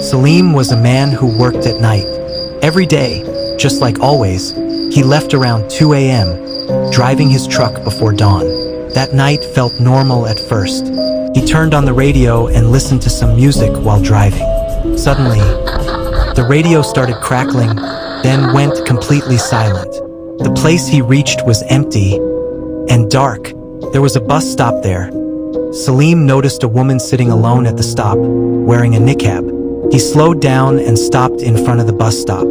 Salim was a man who worked at night. Every day, just like always, he left around 2 a.m., driving his truck before dawn. That night felt normal at first. He turned on the radio and listened to some music while driving. Suddenly, the radio started crackling, then went completely silent. The place he reached was empty and dark. There was a bus stop there. Salim noticed a woman sitting alone at the stop, wearing a niqab. He slowed down and stopped in front of the bus stop.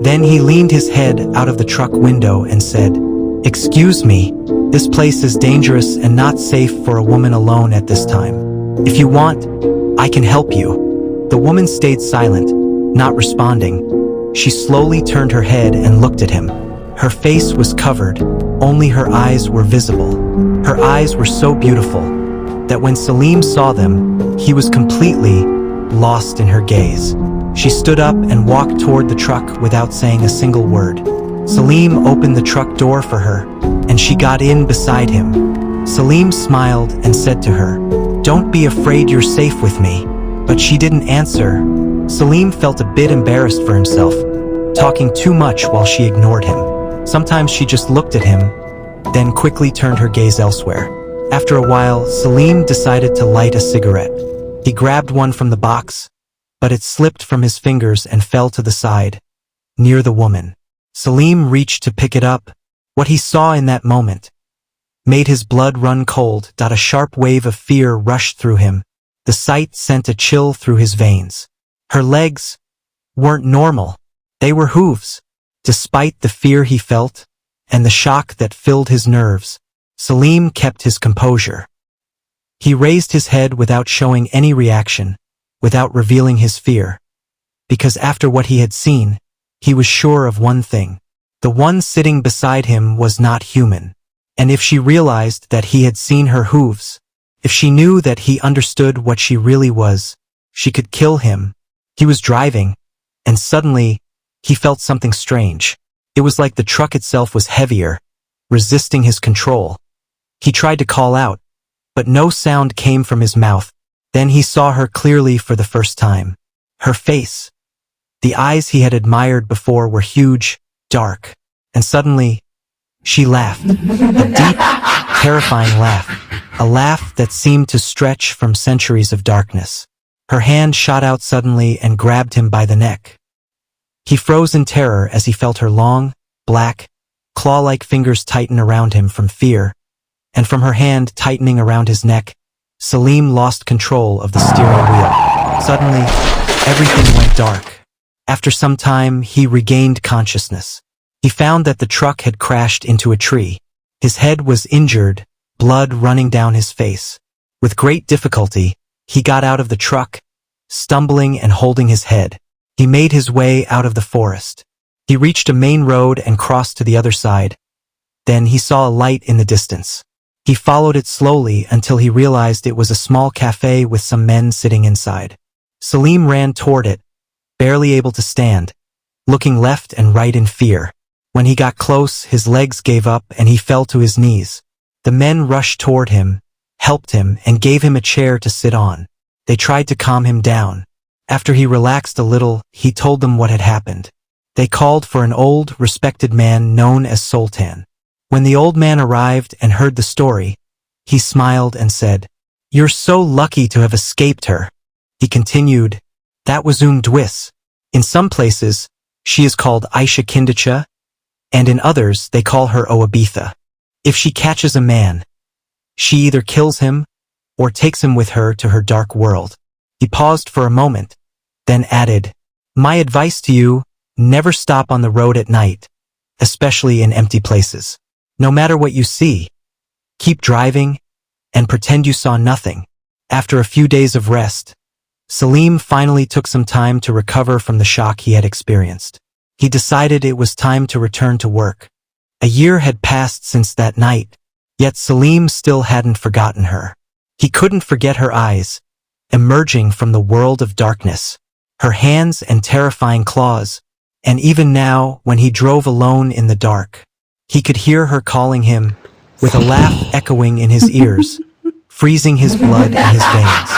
Then he leaned his head out of the truck window and said, "Excuse me, this place is dangerous and not safe for a woman alone at this time. If you want, I can help you." The woman stayed silent, not responding. She slowly turned her head and looked at him. Her face was covered, only her eyes were visible. Her eyes were so beautiful that when Salim saw them, he was completely lost in her gaze. She stood up and walked toward the truck without saying a single word. Salim opened the truck door for her, and she got in beside him. Salim smiled and said to her, "Don't be afraid, you're safe with me." But she didn't answer. Salim felt a bit embarrassed for himself, talking too much while she ignored him. Sometimes she just looked at him, then quickly turned her gaze elsewhere. After a while, Salim decided to light a cigarette. He grabbed one from the box, but it slipped from his fingers and fell to the side, near the woman. Salim reached to pick it up. What he saw in that moment made his blood run cold. A sharp wave of fear rushed through him. The sight sent a chill through his veins. Her legs weren't normal. They were hooves. Despite the fear he felt and the shock that filled his nerves, Salim kept his composure. He raised his head without showing any reaction, without revealing his fear. Because after what he had seen, he was sure of one thing. The one sitting beside him was not human. And if she realized that he had seen her hooves, if she knew that he understood what she really was, she could kill him. He was driving, and suddenly, he felt something strange. It was like the truck itself was heavier, resisting his control. He tried to call out, but no sound came from his mouth. Then he saw her clearly for the first time. Her face. The eyes he had admired before were huge, dark, and suddenly, she laughed. A deep, terrifying laugh. A laugh that seemed to stretch from centuries of darkness. Her hand shot out suddenly and grabbed him by the neck. He froze in terror as he felt her long, black, claw-like fingers tighten around him from fear, and from her hand tightening around his neck, Salim lost control of the steering wheel. Suddenly, everything went dark. After some time, he regained consciousness. He found that the truck had crashed into a tree. His head was injured, blood running down his face. With great difficulty, he got out of the truck, stumbling and holding his head. He made his way out of the forest. He reached a main road and crossed to the other side. Then he saw a light in the distance. He followed it slowly until he realized it was a small cafe with some men sitting inside. Salim ran toward it, barely able to stand, looking left and right in fear. When he got close, his legs gave up and he fell to his knees. The men rushed toward him, helped him, and gave him a chair to sit on. They tried to calm him down. After he relaxed a little, he told them what had happened. They called for an old, respected man known as Sultan. When the old man arrived and heard the story, he smiled and said, "You're so lucky to have escaped her." He continued, "That was Dwiss. In some places, she is called Aisha Kindicha, and in others they call her Oabitha. If she catches a man, she either kills him or takes him with her to her dark world." He paused for a moment, then added, "My advice to you, never stop on the road at night, especially in empty places. No matter what you see, keep driving and pretend you saw nothing." After a few days of rest, Salim finally took some time to recover from the shock he had experienced. He decided it was time to return to work. A year had passed since that night, yet Salim still hadn't forgotten her. He couldn't forget her eyes, emerging from the world of darkness, her hands and terrifying claws, and even now, when he drove alone in the dark, he could hear her calling him, with a laugh echoing in his ears, freezing his blood in his veins.